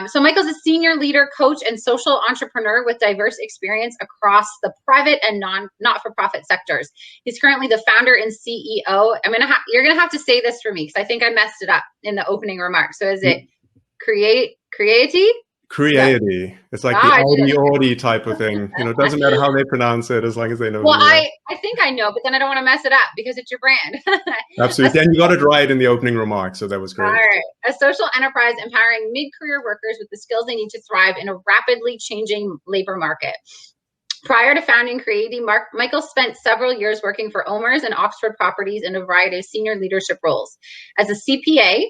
So Michael's a senior leader, coach, and social entrepreneur with diverse experience across the private and not-for-profit sectors. He's currently the founder and CEO. You're gonna have to say this for me because I think I messed it up in the opening remarks. So is it Creaity? Creaity. Yeah. It's like the Audi type of thing. You know, it doesn't matter how they pronounce it as long as they know. Well, I think I know, but then I don't want to mess it up because it's your brand. Absolutely. And you got it right in the opening remarks, so that was great. All right. A social enterprise empowering mid-career workers with the skills they need to thrive in a rapidly changing labor market. Prior to founding Creaity, Michael spent several years working for Omers and Oxford Properties in a variety of senior leadership roles. As a CPA,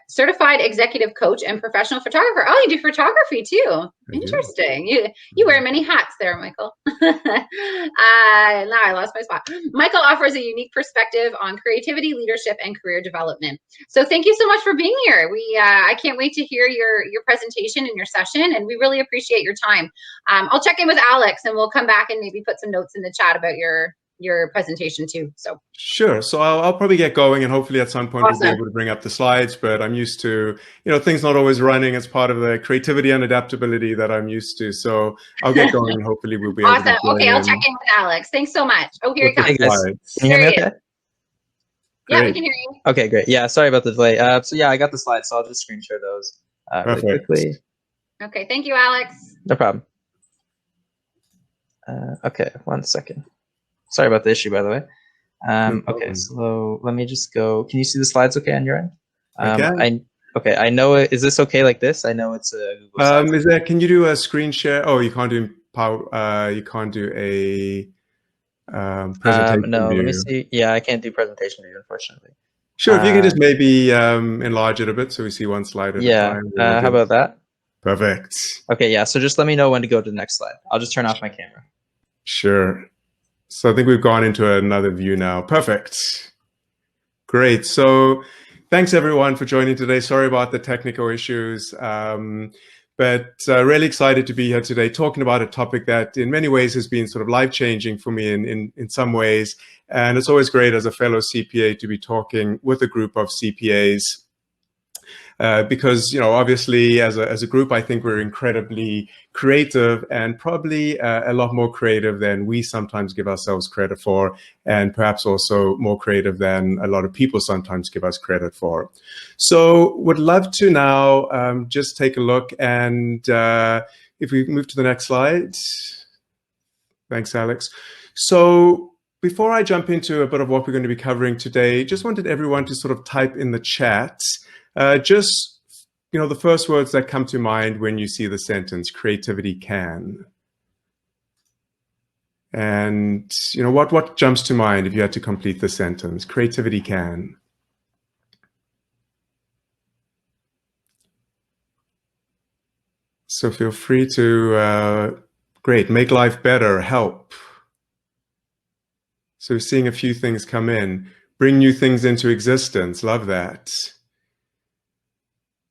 certified executive coach and professional photographer. Oh, you do photography too. Interesting. You wear many hats there, Michael. Now I lost my spot. Michael offers a unique perspective on creativity, leadership, and career development. So thank you so much for being here. I can't wait to hear your presentation and your session, and we really appreciate your time. I'll check in with Alex, and we'll come back and maybe put some notes in the chat about your presentation too. So sure. So I'll probably get going, and hopefully at some point we'll be able to bring up the slides, but I'm used to, things not always running as part of the creativity and adaptability that I'm used to. So I'll get going and hopefully we'll be able to. Okay, I'll check in with Alex. Thanks so much. Oh, here he comes. Hey guys. Can you hear me okay? Yeah, we can hear you. Okay, great. Yeah, sorry about the delay. So yeah, I got the slides, so I'll just screen share those really quickly. Okay, thank you, Alex. No problem. Okay, 1 second. Sorry about the issue, by the way. Okay, so let me just go. Can you see the slides okay on your end? Okay, I know it. Is this okay like this? I know it's a Google Slides. Can you do a screen share? Oh, you can't do you can't do a presentation no, view. Let me see. Yeah, I can't do presentation view, unfortunately. Sure, if you can just maybe enlarge it a bit so we see one slide at a time. How about that? Perfect. Okay, yeah, so just let me know when to go to the next slide. I'll just turn off my camera. Sure. So I think we've gone into another view now. Perfect. Great. So thanks everyone for joining today. Sorry about the technical issues, but really excited to be here today talking about a topic that in many ways has been sort of life-changing for me in some ways. And it's always great as a fellow CPA to be talking with a group of CPAs. Because, obviously as a group, I think we're incredibly creative and probably a lot more creative than we sometimes give ourselves credit for, and perhaps also more creative than a lot of people sometimes give us credit for. So would love to now just take a look, and if we move to the next slide. Thanks, Alex. So before I jump into a bit of what we're going to be covering today, just wanted everyone to sort of type in the chat just, the first words that come to mind when you see the sentence, creativity can. And, what jumps to mind if you had to complete the sentence? Creativity can. So feel free to, great, make life better, help. So seeing a few things come in, bring new things into existence, love that.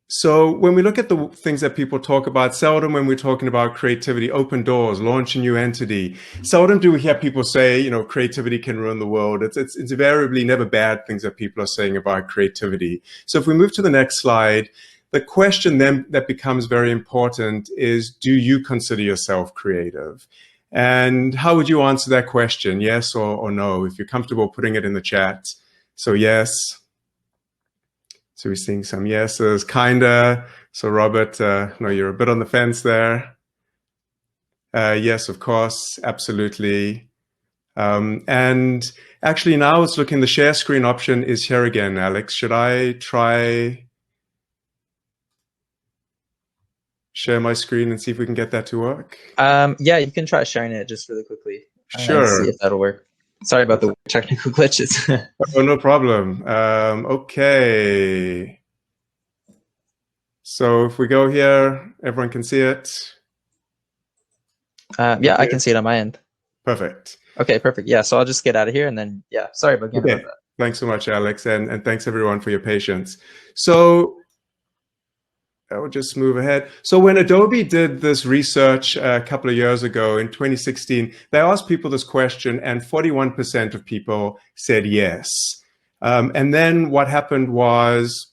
So when we look at the things that people talk about, seldom when we're talking about creativity, open doors, launch a new entity, seldom do we hear people say, creativity can ruin the world. It's invariably never bad things that people are saying about creativity. So if we move to the next slide, the question then that becomes very important is, do you consider yourself creative? And how would you answer that question? Yes or no? If you're comfortable putting it in the chat. So yes. So we're seeing some yeses, kinda. So Robert, no, you're a bit on the fence there. Yes, of course, absolutely. And actually now it's looking, the share screen option is here again, Alex. Should I try share my screen and see if we can get that to work? Yeah, you can try sharing it just really quickly. Sure. See if that'll work. Sorry about the technical glitches. Oh, no problem. Okay. So if we go here, everyone can see it? Yeah, okay. I can see it on my end. Perfect. Okay, perfect. Yeah, so I'll just get out of here and then, yeah, sorry about that. Thanks so much, Alex, and thanks everyone for your patience. So I will just move ahead. So when Adobe did this research a couple of years ago in 2016, they asked people this question and 41% of people said yes. And then what happened was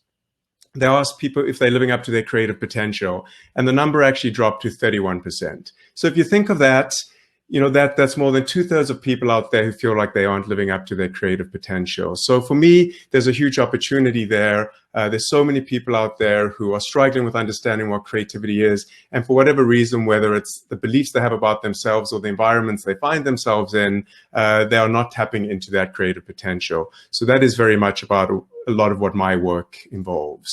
they asked people if they're living up to their creative potential, and the number actually dropped to 31%. So if you think of that, that's more than 2/3 of people out there who feel like they aren't living up to their creative potential. So for me, there's a huge opportunity there. There's so many people out there who are struggling with understanding what creativity is, and for whatever reason, whether it's the beliefs they have about themselves or the environments they find themselves in, they are not tapping into that creative potential. So that is very much about a lot of what my work involves.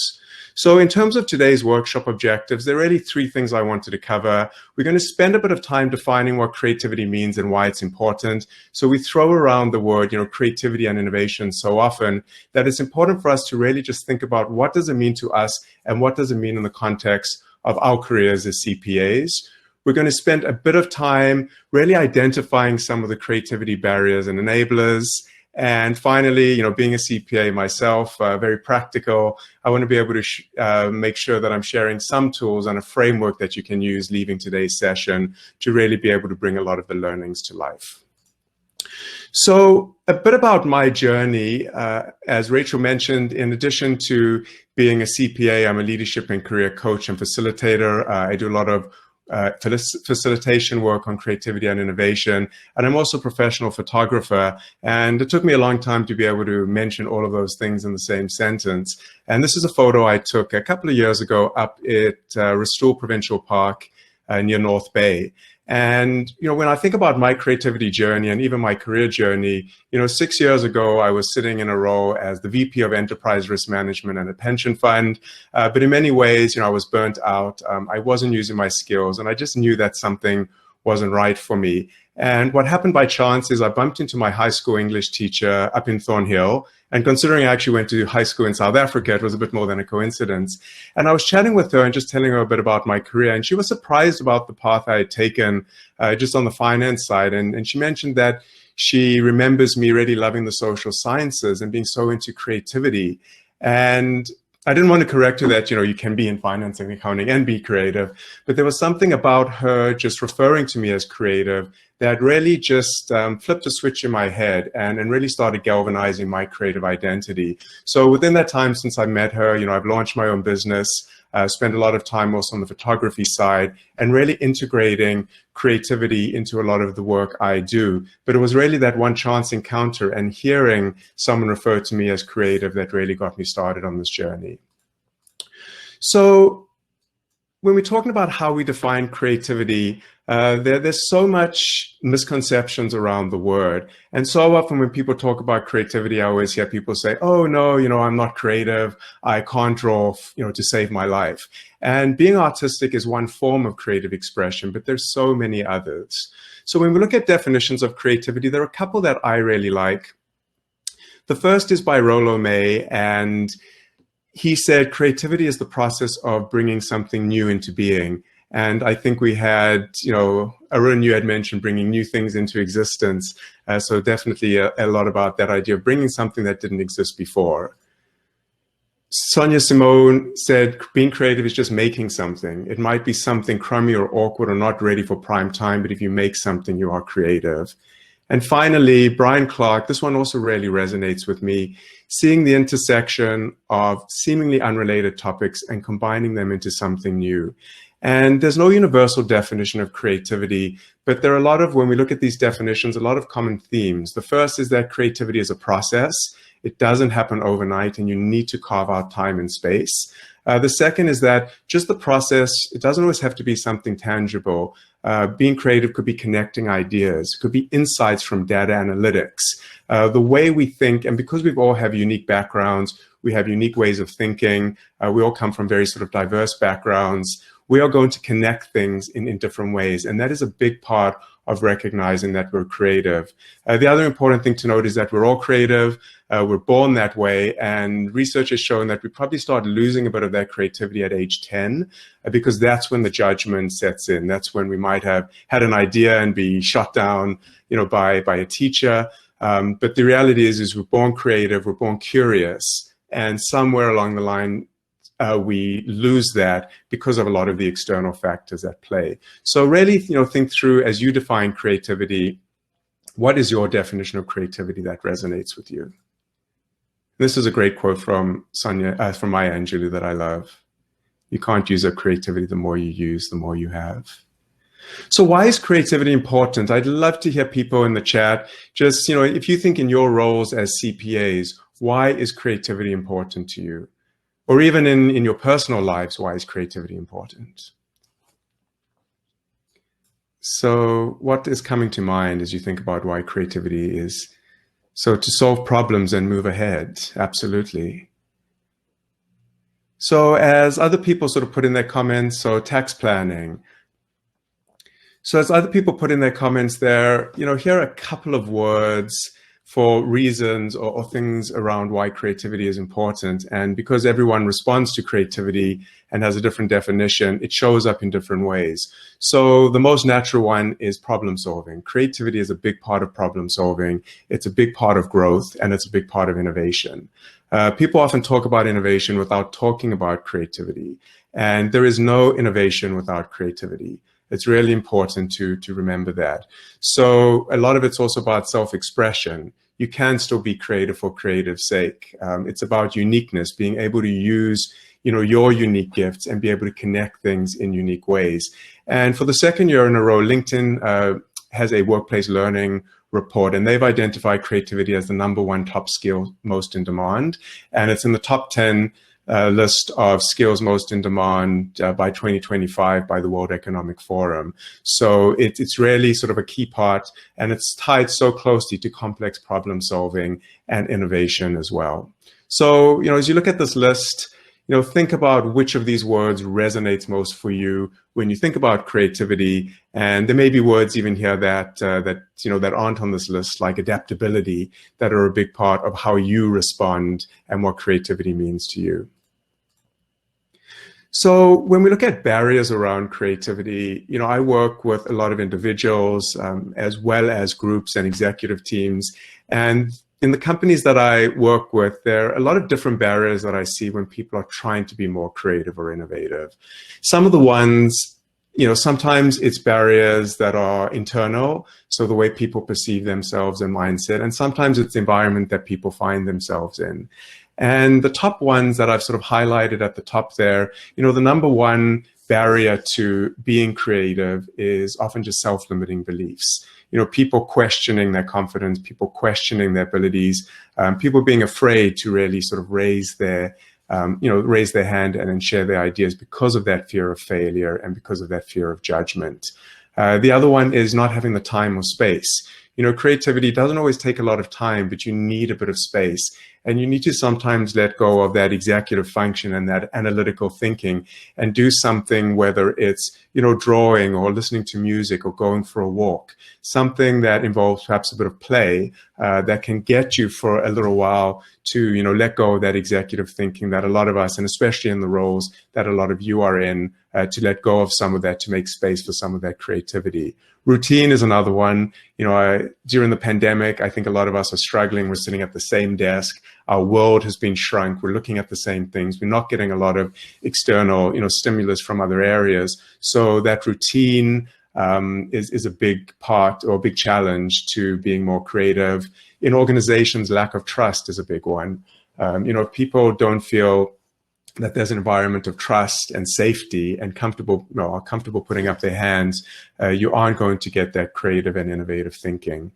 So in terms of today's workshop objectives, there are really 3 things I wanted to cover. We're going to spend a bit of time defining what creativity means and why it's important. So we throw around the word, creativity and innovation so often that it's important for us to really just think about what does it mean to us and what does it mean in the context of our careers as CPAs. We're going to spend a bit of time really identifying some of the creativity barriers and enablers. And finally, being a CPA myself, very practical, I want to be able to make sure that I'm sharing some tools and a framework that you can use leaving today's session to really be able to bring a lot of the learnings to life. So a bit about my journey. As Rachel mentioned, in addition to being a CPA, I'm a leadership and career coach and facilitator. I do a lot of facilitation work on creativity and innovation. And I'm also a professional photographer. And it took me a long time to be able to mention all of those things in the same sentence. And this is a photo I took a couple of years ago up at Restore Provincial Park near North Bay. And, when I think about my creativity journey and even my career journey, 6 years ago, I was sitting in a role as the VP of Enterprise Risk Management and a pension fund. But in many ways, I was burnt out. I wasn't using my skills, and I just knew that something wasn't right for me. And what happened by chance is I bumped into my high school English teacher up in Thornhill. And considering I actually went to high school in South Africa, it was a bit more than a coincidence. And I was chatting with her and just telling her a bit about my career. And she was surprised about the path I had taken just on the finance side. And she mentioned that she remembers me really loving the social sciences and being so into creativity. And I didn't want to correct her that, you can be in finance and accounting and be creative. But there was something about her just referring to me as creative that really just flipped a switch in my head and really started galvanizing my creative identity. So within that time since I met her, I've launched my own business, spent a lot of time also on the photography side and really integrating creativity into a lot of the work I do. But it was really that one chance encounter and hearing someone refer to me as creative that really got me started on this journey. So when we're talking about how we define creativity, there's so much misconceptions around the word. And so often when people talk about creativity, I always hear people say, oh, no, I'm not creative. I can't draw, to save my life. And being artistic is one form of creative expression, but there's so many others. So when we look at definitions of creativity, there are a couple that I really like. The first is by Rollo May, and he said, creativity is the process of bringing something new into being. And I think we had, Arun, you had mentioned bringing new things into existence. So definitely a lot about that idea of bringing something that didn't exist before. Sonia Simone said, being creative is just making something. It might be something crummy or awkward or not ready for prime time, but if you make something, you are creative. And finally, Brian Clark, this one also really resonates with me, seeing the intersection of seemingly unrelated topics and combining them into something new. And there's no universal definition of creativity, but there are a lot of, when we look at these definitions, a lot of common themes. The first is that creativity is a process. It doesn't happen overnight, and you need to carve out time and space. The second is that just the process, it doesn't always have to be something tangible. Being creative could be connecting ideas, could be insights from data analytics. The way we think, and because we all have unique backgrounds, we have unique ways of thinking, we all come from very sort of diverse backgrounds, we are going to connect things in different ways. And that is a big part of recognizing that we're creative. The other important thing to note is that we're all creative, we're born that way, and research has shown that we probably start losing a bit of that creativity at age 10, because that's when the judgment sets in. That's when we might have had an idea and be shot down, by a teacher. But the reality is we're born creative, we're born curious, and somewhere along the line, we lose that because of a lot of the external factors at play. So really, think through, as you define creativity, what is your definition of creativity that resonates with you? This is a great quote from from Maya Angelou that I love. You can't use up creativity. The more you use, the more you have. So why is creativity important? I'd love to hear people in the chat. Just, if you think in your roles as CPAs, why is creativity important to you? Or even in your personal lives, why is creativity important? So what is coming to mind as you think about why creativity is? So to solve problems and move ahead, absolutely. So as other people sort of put in their comments, so tax planning. So as other people put in their comments there, here are a couple of words for reasons or things around why creativity is important. And because everyone responds to creativity and has a different definition, it shows up in different ways. So the most natural one is problem solving. Creativity is a big part of problem solving. It's a big part of growth, and it's a big part of innovation. People often talk about innovation without talking about creativity. And there is no innovation without creativity. It's really important to remember that. So a lot of it's also about self-expression. You can still be creative for creative sake. It's about uniqueness, being able to use your unique gifts and be able to connect things in unique ways. And for the second year in a row, LinkedIn has a workplace learning report, and they've identified creativity as the #1 top skill most in demand. And it's in the top 10 list of skills most in demand by 2025 by the World Economic Forum. So it's really sort of a key part, and it's tied so closely to complex problem solving and innovation as well. So, as you look at this list, think about which of these words resonates most for you when you think about creativity. And there may be words even here that aren't on this list, like adaptability, that are a big part of how you respond and what creativity means to you. So when we look at barriers around creativity, I work with a lot of individuals as well as groups and executive teams. And in the companies that I work with, there are a lot of different barriers that I see when people are trying to be more creative or innovative. Some of the ones, sometimes it's barriers that are internal, so the way people perceive themselves and mindset, and sometimes it's the environment that people find themselves in. And the top ones that I've sort of highlighted at the top there, the #1 barrier to being creative is often just self-limiting beliefs. People questioning their confidence, people questioning their abilities, people being afraid to really sort of raise their hand and then share their ideas because of that fear of failure and because of that fear of judgment. The other one is not having the time or space. Creativity doesn't always take a lot of time, but you need a bit of space. And you need to sometimes let go of that executive function and that analytical thinking and do something, whether it's, drawing or listening to music or going for a walk, something that involves perhaps a bit of play that can get you for a little while to, let go of that executive thinking that a lot of us, and especially in the roles that a lot of you are in, to let go of some of that, to make space for some of that creativity. Routine is another one. During the pandemic, I think a lot of us are struggling. We're sitting at the same desk. Our world has been shrunk. We're looking at the same things. We're not getting a lot of external, stimulus from other areas. So that routine is a big part or a big challenge to being more creative. In organizations, lack of trust is a big one. If people don't feel that there's an environment of trust and safety and are comfortable putting up their hands, you aren't going to get that creative and innovative thinking.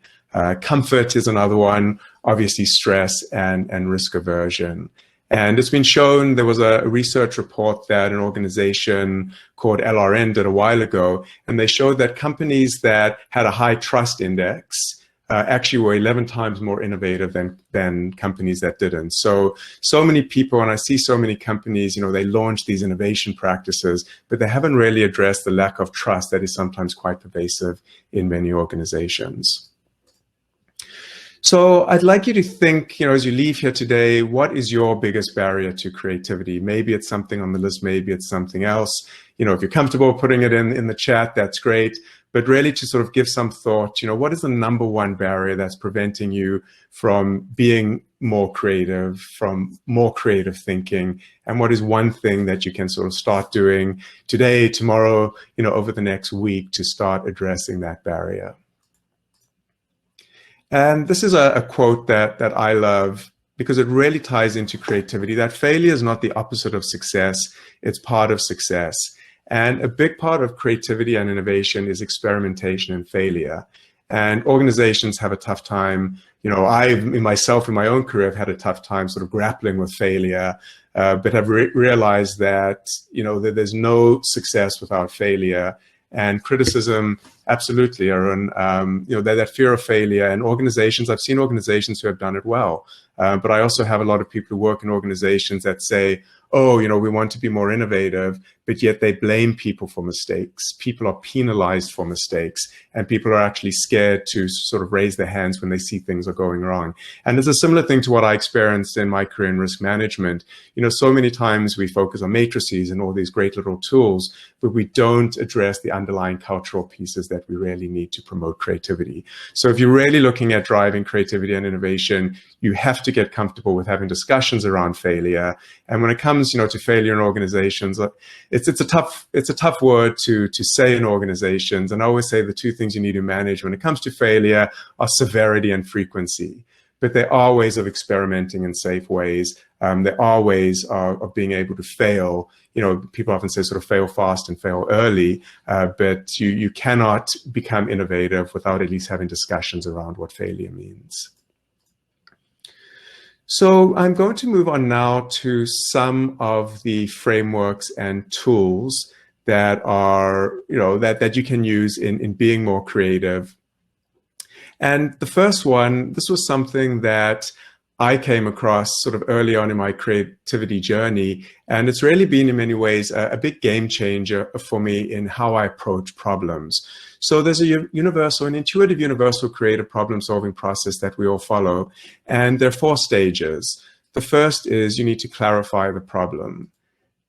Comfort is another one, obviously stress and risk aversion. And it's been shown, there was a research report that an organization called LRN did a while ago, and they showed that companies that had a high trust index actually were 11 times more innovative than companies that didn't. So many people, and I see so many companies, they launch these innovation practices, but they haven't really addressed the lack of trust that is sometimes quite pervasive in many organizations. So I'd like you to think, as you leave here today, what is your biggest barrier to creativity? Maybe it's something on the list, maybe it's something else. If you're comfortable putting it in the chat, that's great. But really to sort of give some thought, what is the #1 barrier that's preventing you from being more creative, from more creative thinking? And what is one thing that you can sort of start doing today, tomorrow, over the next week to start addressing that barrier? And this is a quote that I love, because it really ties into creativity, that failure is not the opposite of success, it's part of success. And a big part of creativity and innovation is experimentation and failure. And organizations have a tough time. In my own career, have had a tough time sort of grappling with failure, but have realized that, that there's no success without failure. And criticism, absolutely, that fear of failure. And organizations, I've seen organizations who have done it well, but I also have a lot of people who work in organizations that say, oh, we want to be more innovative, but yet they blame people for mistakes. People are penalized for mistakes, and people are actually scared to sort of raise their hands when they see things are going wrong. And it's a similar thing to what I experienced in my career in risk management. So many times we focus on matrices and all these great little tools, but we don't address the underlying cultural pieces that we really need to promote creativity. So if you're really looking at driving creativity and innovation, you have to get comfortable with having discussions around failure. And when it comes, to failure in organizations, it's a tough word to say in organizations. And I always say the two things you need to manage when it comes to failure are severity and frequency. But there are ways of experimenting in safe ways. There are ways of being able to fail. People often say sort of fail fast and fail early, but you cannot become innovative without at least having discussions around what failure means. So I'm going to move on now to some of the frameworks and tools that are, that you can use in being more creative. And the first one, this was something that I came across sort of early on in my creativity journey. And it's really been in many ways a big game changer for me in how I approach problems. So there's an intuitive universal creative problem solving process that we all follow. And there are 4 stages. The first is you need to clarify the problem.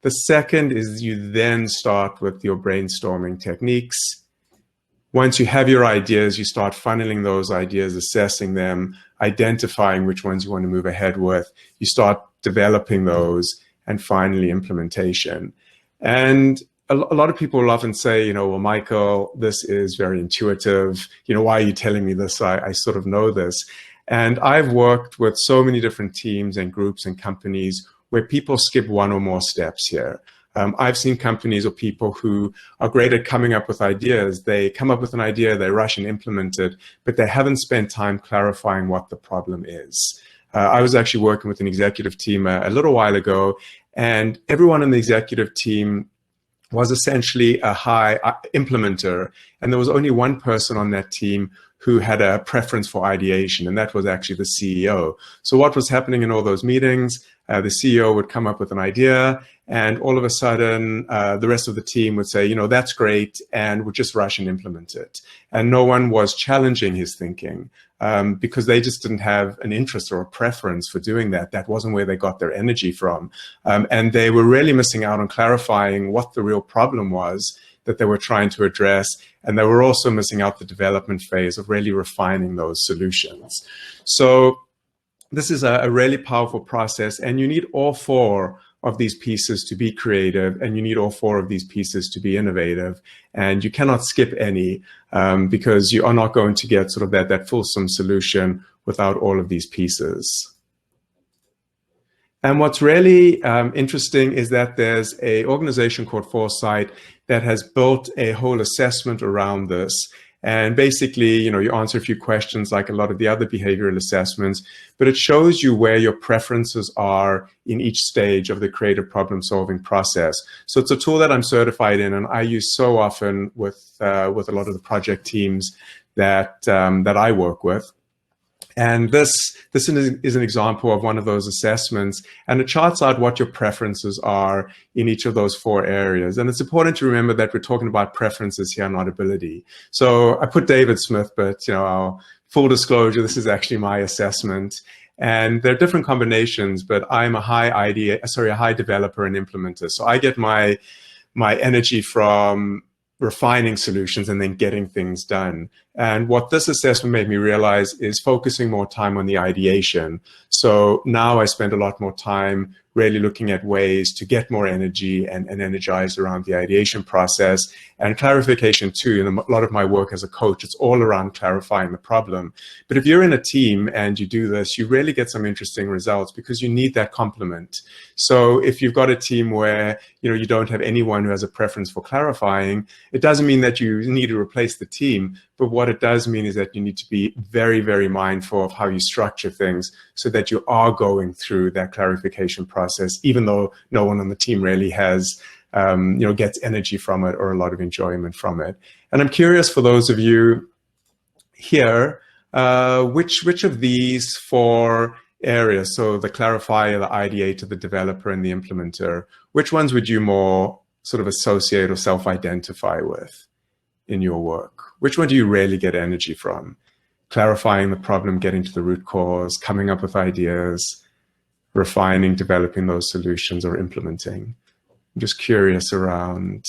The second is you then start with your brainstorming techniques. Once you have your ideas, you start funneling those ideas, assessing them, identifying which ones you want to move ahead with. You start developing those, and finally implementation. And a lot of people will often say, well, Michael, this is very intuitive. Why are you telling me this? I sort of know this. And I've worked with so many different teams and groups and companies where people skip one or more steps here. I've seen companies or people who are great at coming up with ideas. They come up with an idea, they rush and implement it, but they haven't spent time clarifying what the problem is. I was actually working with an executive team a little while ago, and everyone in the executive team was essentially a high implementer, and there was only one person on that team who had a preference for ideation, and that was actually the CEO. So what was happening in all those meetings, the CEO would come up with an idea, and all of a sudden, the rest of the team would say, that's great, and would just rush and implement it. And no one was challenging his thinking because they just didn't have an interest or a preference for doing that. That wasn't where they got their energy from. And they were really missing out on clarifying what the real problem was that they were trying to address. And they were also missing out the development phase of really refining those solutions. So this is a really powerful process, and you need all 4 of these pieces to be creative, and you need all 4 of these pieces to be innovative. And you cannot skip any because you are not going to get sort of that fulsome solution without all of these pieces. And what's really interesting is that there's an organization called Foresight that has built a whole assessment around this. And basically, you answer a few questions like a lot of the other behavioral assessments, but it shows you where your preferences are in each stage of the creative problem solving process. So it's a tool that I'm certified in, and I use so often with a lot of the project teams that I work with. And this is an example of one of those assessments, and it charts out what your preferences are in each of those 4 areas. And it's important to remember that we're talking about preferences here, not ability. So I put David Smith, but full disclosure, this is actually my assessment. And there are different combinations, but I'm a high developer and implementer. So I get my energy from refining solutions and then getting things done. And what this assessment made me realize is focusing more time on the ideation. So now I spend a lot more time really looking at ways to get more energy and energized around the ideation process. And clarification too, and a lot of my work as a coach, it's all around clarifying the problem. But if you're in a team and you do this, you really get some interesting results because you need that complement. So if you've got a team where you don't have anyone who has a preference for clarifying, it doesn't mean that you need to replace the team, but what it does mean is that you need to be very, very mindful of how you structure things so that you are going through that clarification process, even though no one on the team really has gets energy from it or a lot of enjoyment from it. And I'm curious, for those of you here, which of these four areas, so the clarifier, the ideator, the developer, and the implementer, which ones would you more sort of associate or self-identify with in your work? Which one do you really get energy from? Clarifying the problem, getting to the root cause, coming up with ideas, refining, developing those solutions, or implementing? I'm just curious around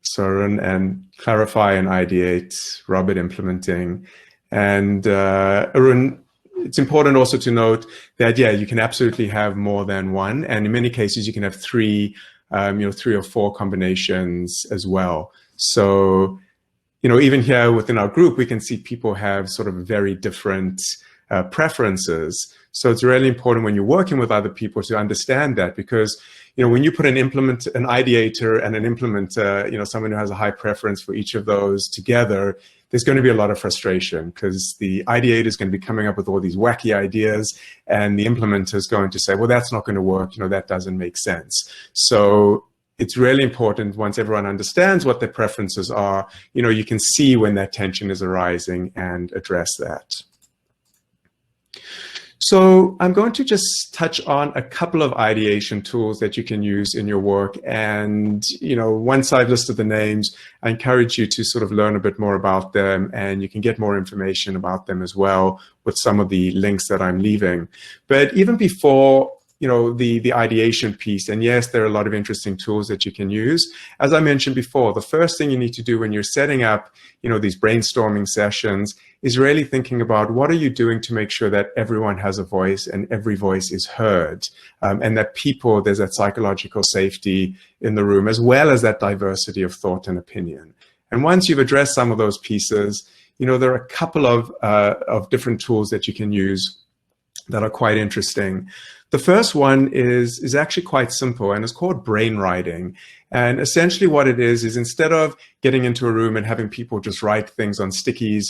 Søren and clarify and ideate, Robert implementing, and Arun. It's important also to note that, yeah, you can absolutely have more than one. And in many cases, you can have three or four combinations as well. So, even here within our group, we can see people have sort of very different preferences. So it's really important when you're working with other people to understand that, because when you put an ideator and an implementer, someone who has a high preference for each of those together, there's going to be a lot of frustration because the ideator is going to be coming up with all these wacky ideas and the implementer is going to say, well, that's not going to work. That doesn't make sense. So it's really important, once everyone understands what their preferences are, you can see when that tension is arising and address that. So I'm going to just touch on a couple of ideation tools that you can use in your work. And, once I've listed the names, I encourage you to sort of learn a bit more about them, and you can get more information about them as well with some of the links that I'm leaving. But even before the ideation piece, and yes, there are a lot of interesting tools that you can use. As I mentioned before, the first thing you need to do when you're setting up, these brainstorming sessions is really thinking about what are you doing to make sure that everyone has a voice and every voice is heard, and that there's that psychological safety in the room, as well as that diversity of thought and opinion. And once you've addressed some of those pieces, there are a couple of different tools that you can use that are quite interesting. The first one is actually quite simple, and it's called brain writing. And essentially what it is instead of getting into a room and having people just write things on stickies,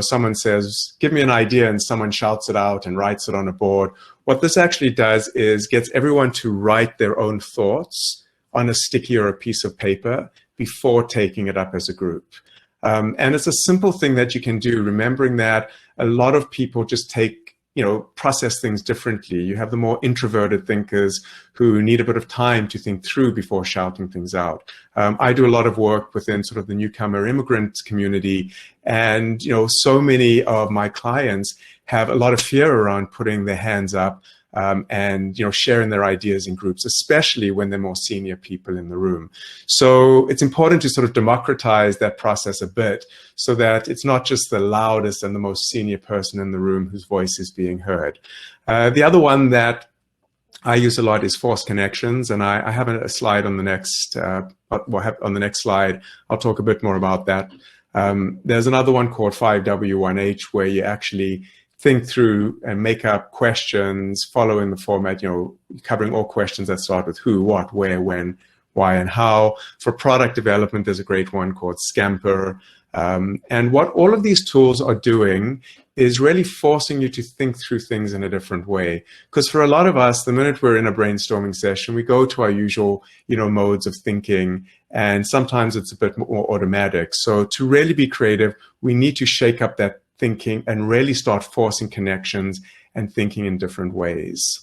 someone says, give me an idea, and someone shouts it out and writes it on a board. What this actually does is gets everyone to write their own thoughts on a sticky or a piece of paper before taking it up as a group. And it's a simple thing that you can do, remembering that a lot of people just process things differently. You have the more introverted thinkers who need a bit of time to think through before shouting things out. I do a lot of work within sort of the newcomer immigrant community, and so many of my clients have a lot of fear around putting their hands up and sharing their ideas in groups, especially when they're more senior people in the room. So it's important to sort of democratize that process a bit, so that it's not just the loudest and the most senior person in the room whose voice is being heard. The other one that I use a lot is force connections, and I have a slide on the next. On the next slide, I'll talk a bit more about that. There's another one called 5W1H, where you actually think through and make up questions following the format, covering all questions that start with who, what, where, when, why, and how. For product development, there's a great one called Scamper. And what all of these tools are doing is really forcing you to think through things in a different way. Because for a lot of us, the minute we're in a brainstorming session, we go to our usual, modes of thinking, and sometimes it's a bit more automatic. So to really be creative, we need to shake up that thinking and really start forcing connections and thinking in different ways.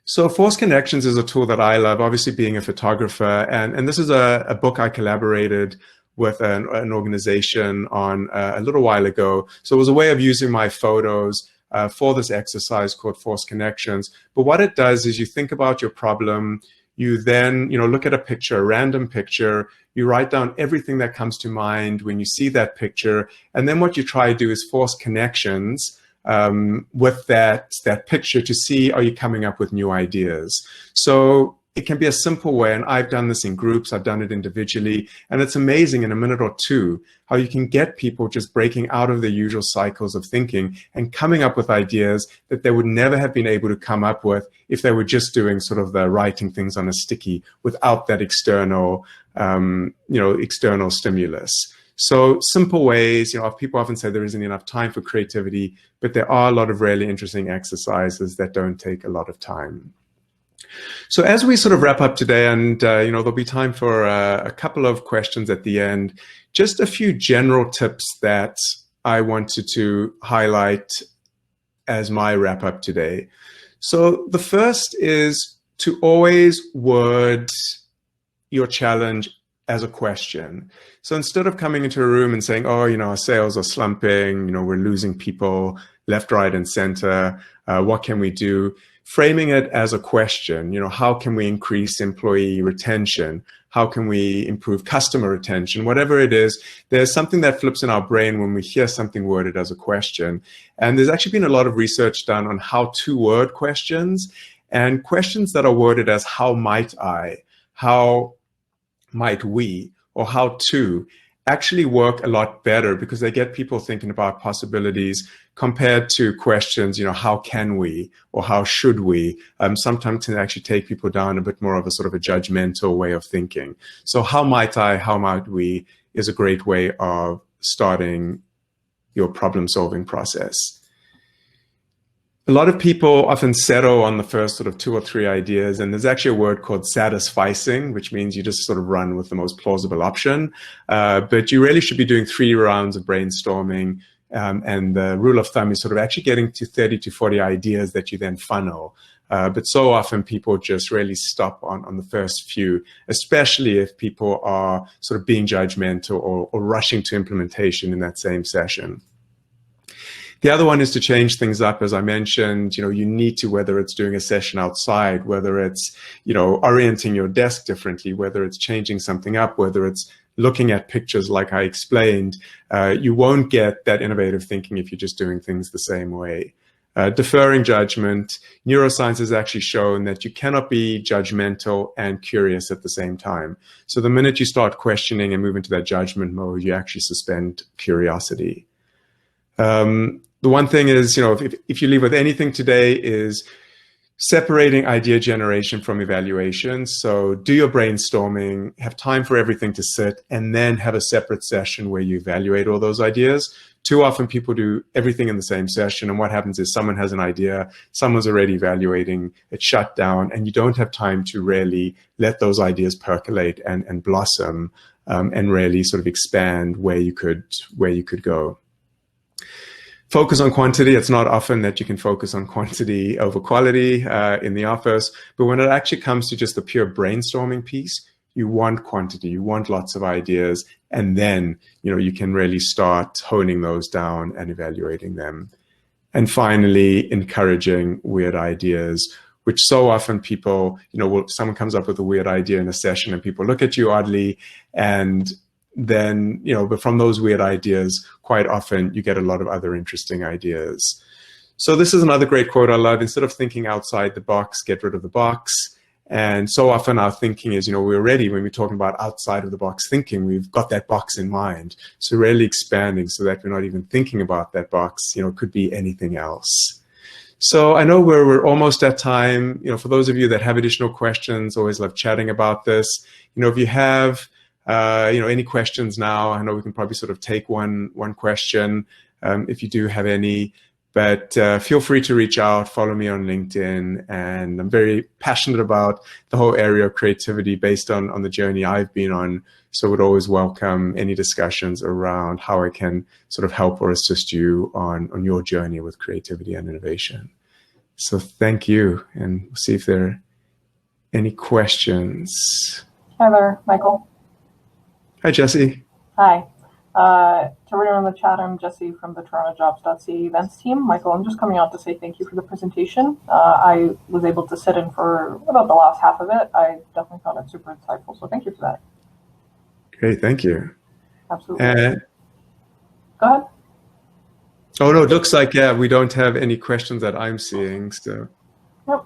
So force connections is a tool that I love, obviously being a photographer. And this is a book I collaborated with an organization on a little while ago. So it was a way of using my photos for this exercise called force connections. But what it does is you think about your problem, you then look at a picture, a random picture, you write down everything that comes to mind when you see that picture, and then what you try to do is force connections with that picture to see, are you coming up with new ideas? So it can be a simple way, and I've done this in groups, I've done it individually, and it's amazing in a minute or two how you can get people just breaking out of their usual cycles of thinking and coming up with ideas that they would never have been able to come up with if they were just doing sort of the writing things on a sticky without that external, external stimulus. So simple ways, people often say there isn't enough time for creativity, but there are a lot of really interesting exercises that don't take a lot of time. So as we sort of wrap up today, and there'll be time for a couple of questions at the end, just a few general tips that I wanted to highlight as my wrap up today. So the first is to always word your challenge as a question. So instead of coming into a room and saying, oh, our sales are slumping, we're losing people left, right, and center, what can we do? Framing it as a question, how can we increase employee retention? How can we improve customer retention? Whatever it is, there's something that flips in our brain when we hear something worded as a question. And there's actually been a lot of research done on how to word questions, and questions that are worded as how might I, how might we, or how to actually work a lot better because they get people thinking about possibilities compared to questions, how can we or how should we, sometimes can actually take people down a bit more of a sort of a judgmental way of thinking. So how might I, how might we is a great way of starting your problem solving process. A lot of people often settle on the first sort of 2 or 3 ideas, and there's actually a word called satisficing, which means you just sort of run with the most plausible option. But you really should be doing 3 rounds of brainstorming, and the rule of thumb is sort of actually getting to 30 to 40 ideas that you then funnel. But so often people just really stop on the first few, especially if people are sort of being judgmental or rushing to implementation in that same session. The other one is to change things up. As I mentioned, you need to, whether it's doing a session outside, whether it's, orienting your desk differently, whether it's changing something up, whether it's looking at pictures like I explained, you won't get that innovative thinking if you're just doing things the same way. Deferring judgment. Neuroscience has actually shown that you cannot be judgmental and curious at the same time. So the minute you start questioning and move into that judgment mode, you actually suspend curiosity. The one thing is, if you leave with anything today, is separating idea generation from evaluation. So do your brainstorming, have time for everything to sit, and then have a separate session where you evaluate all those ideas. Too often people do everything in the same session, and what happens is someone has an idea, someone's already evaluating, it's shut down, and you don't have time to really let those ideas percolate and blossom, and really sort of expand where you could go. Focus on quantity. It's not often that you can focus on quantity over quality in the office, but when it actually comes to just the pure brainstorming piece, you want quantity, you want lots of ideas, and then you can really start honing those down and evaluating them. And finally, encouraging weird ideas, which so often people, someone comes up with a weird idea in a session and people look at you oddly, and then, but from those weird ideas, quite often you get a lot of other interesting ideas. So this is another great quote I love. Instead of thinking outside the box, get rid of the box. And so often our thinking is, we're ready when we're talking about outside of the box thinking, we've got that box in mind. So really expanding so that we're not even thinking about that box, it could be anything else. So I know we're almost at time. For those of you that have additional questions, always love chatting about this. If you have any questions now, I know we can probably sort of take one question if you do have any, but feel free to reach out, follow me on LinkedIn, and I'm very passionate about the whole area of creativity based on the journey I've been on, so would always welcome any discussions around how I can sort of help or assist you on your journey with creativity and innovation. So thank you, and we'll see if there are any questions. Hi there, Michael. Hi, Jesse. Hi. To everyone in the chat, I'm Jesse from the TorontoJobs.ca events team. Michael, I'm just coming out to say thank you for the presentation. I was able to sit in for about the last half of it. I definitely found it super insightful, so thank you for that. Great, thank you. Absolutely. Go ahead. Oh, no, it looks like, yeah, we don't have any questions that I'm seeing. So. Yep.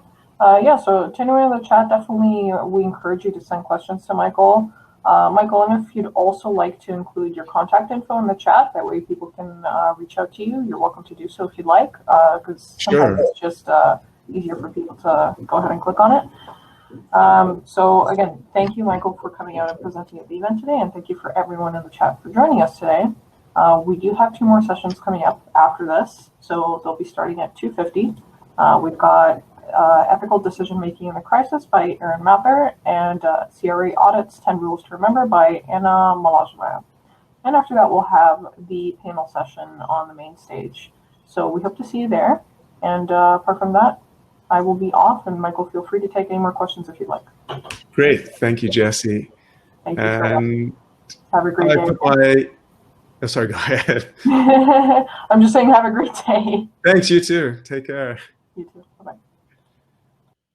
Yeah, so to anyone in the chat, definitely we encourage you to send questions to Michael. Michael, and if you'd also like to include your contact info in the chat, that way people can reach out to you. You're welcome to do so if you'd like, because sometimes it's just easier for people to go ahead and click on it. So again, thank you, Michael, for coming out and presenting at the event today, and thank you for everyone in the chat for joining us today. We do have 2 more sessions coming up after this, so they'll be starting at 2:50. We've got Ethical Decision Making in the Crisis by Aaron Mather, and CRA Audits 10 Rules to Remember by Anna Malajmaya. And after that, we'll have the panel session on the main stage. So we hope to see you there. And apart from that, I will be off, and Michael, feel free to take any more questions if you'd like. Great. Thank you, Jesse. Thank you. Have a great day. Oh, sorry, go ahead. I'm just saying have a great day. Thanks, you too. Take care. You too. Bye-bye.